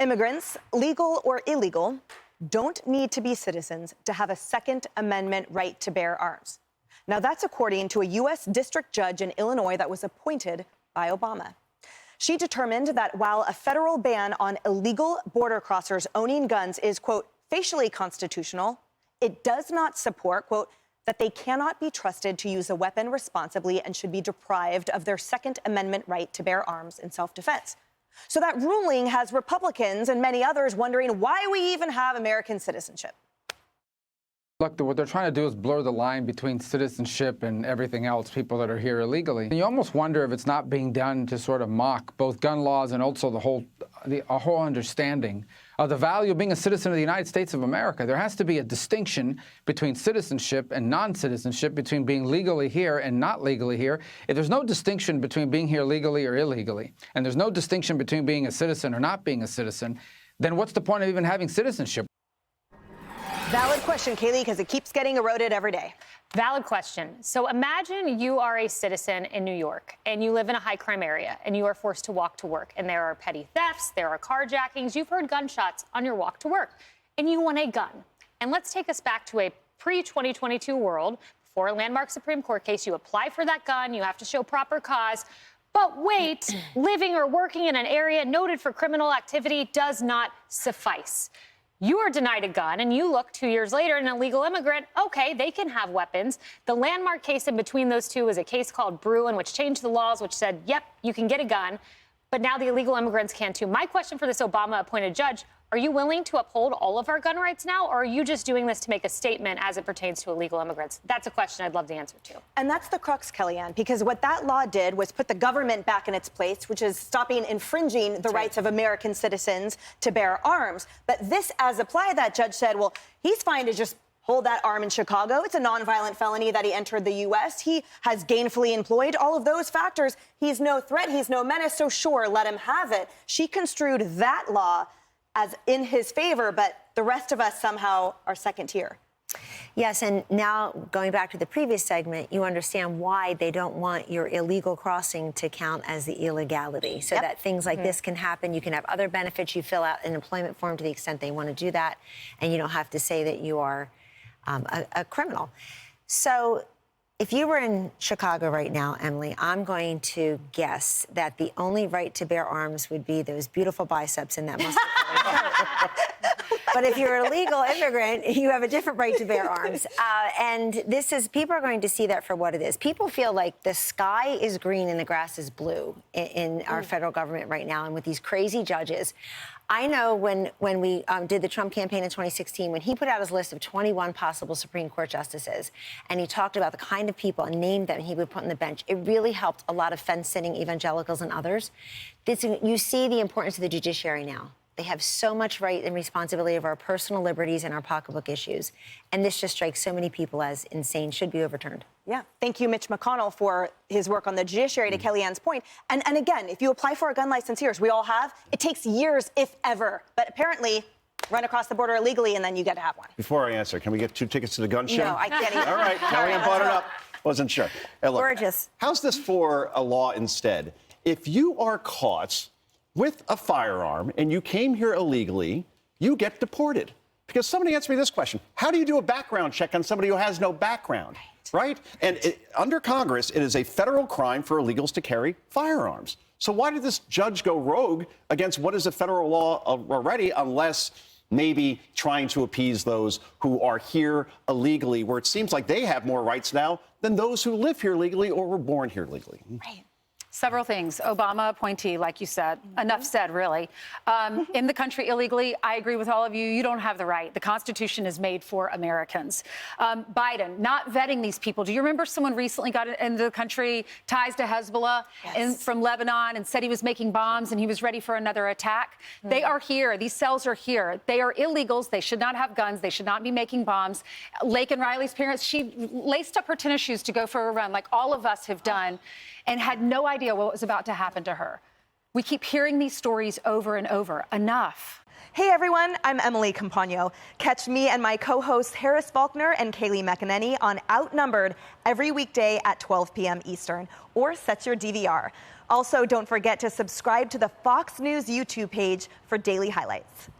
Immigrants, legal or illegal, don't need to be citizens to have a Second Amendment right to bear arms. Now, that's according to a U.S. district judge in Illinois that was appointed by Obama. She determined that while a federal ban on illegal border crossers owning guns is, quote, facially constitutional, it does not support, quote, that they cannot be trusted to use a weapon responsibly and should be deprived of their Second Amendment right to bear arms in self-defense. So that ruling has Republicans and many others wondering why we even have American citizenship. Look, what they're trying to do is blur the line between citizenship and everything else, people that are here illegally. And you almost wonder if it's not being done to sort of mock both gun laws and also a whole understanding of the value of being a citizen of the United States of America. There has to be a distinction between citizenship and non-citizenship, between being legally here and not legally here. If there's no distinction between being here legally or illegally, and there's no distinction between being a citizen or not being a citizen, then what's the point of even having citizenship? Valid question, Kaylee, because it keeps getting eroded every day. Valid question. So imagine you are a citizen in New York and you live in a high crime area and you are forced to walk to work and there are petty thefts, there are carjackings, you've heard gunshots on your walk to work and you want a gun. And let's take us back to a pre-2022 world. Before a landmark Supreme Court case, you apply for that gun, you have to show proper cause. But wait, living or working in an area noted for criminal activity does not suffice. You are denied a gun, and you look 2 years later, an illegal immigrant, okay, they can have weapons. The landmark case in between those two is a case called Bruin, which changed the laws, which said, yep, you can get a gun, but now the illegal immigrants can too. My question for this Obama-appointed judge, are you willing to uphold all of our gun rights now, or are you just doing this to make a statement as it pertains to illegal immigrants? That's a question I'd love the answer to. And that's the crux, Kellyanne, because what that law did was put the government back in its place, which is stopping infringing the rights of American citizens to bear arms. But this, as applied, that judge said, well, he's fine to just hold that arm in Chicago. It's a nonviolent felony that he entered the U.S. He has gainfully employed all of those factors. He's no threat. He's no menace. So sure, let him have it. She construed that law as in his favor, but the rest of us somehow are second tier. Yes, and now going back to the previous segment, you understand why they don't want your illegal crossing to count as the illegality, so that things like this can happen. You can have other benefits. You fill out an employment form to the extent they want to do that, and you don't have to say that you are a criminal. So if you were in Chicago right now, Emily, I'm going to guess that the only right to bear arms would be those beautiful biceps in that muscle. But if you're an illegal immigrant, you have a different right to bear arms. And people are going to see that for what it is. People feel like the sky is green and the grass is blue in our federal government right now. And with these crazy judges, I know when we did the Trump campaign in 2016, when he put out his list of 21 possible Supreme Court justices, and he talked about the kind of people and named them he would put on the bench, it really helped a lot of fence-sitting evangelicals and others. You see the importance of the judiciary now. They have so much right and responsibility of our personal liberties and our pocketbook issues. And this just strikes so many people as insane, should be overturned. Yeah. Thank you, Mitch McConnell, for his work on the judiciary, to Kellyanne's point. And again, if you apply for a gun license here, as we all have, it takes years, if ever. But apparently, run across the border illegally, and then you get to have one. Before I answer, can we get 2 tickets to the gun show? No, I can't even. All right, Kellyanne brought it up. Wasn't sure. Hey, look, gorgeous. How's this for a law instead? If you are caught with a firearm and you came here illegally, you get deported. Because somebody answered me this question. How do you do a background check on somebody who has no background? Right? And under Congress, it is a federal crime for illegals to carry firearms. So why did this judge go rogue against what is a federal law already, unless maybe trying to appease those who are here illegally, where it seems like they have more rights now than those who live here legally or were born here legally? Right. Several things. Obama appointee, like you said. Enough said, really. In the country illegally, I agree with all of you. You don't have the right. The Constitution is made for Americans. Biden, not vetting these people. Do you remember someone recently got into the country, ties to Hezbollah from Lebanon, and said he was making bombs and he was ready for another attack? They are here. These cells are here. They are illegals. They should not have guns. They should not be making bombs. Lake and Riley's parents, she laced up her tennis shoes to go for a run, like all of us have done, and had no idea what was about to happen to her. We keep hearing these stories over and over. Enough. Hey everyone, I'm Emily Campagno. Catch me and my co-hosts Harris Faulkner and Kaylee McEnany on Outnumbered every weekday at 12 p.m. Eastern, or set your DVR. Also, don't forget to subscribe to the Fox News YouTube page for daily highlights.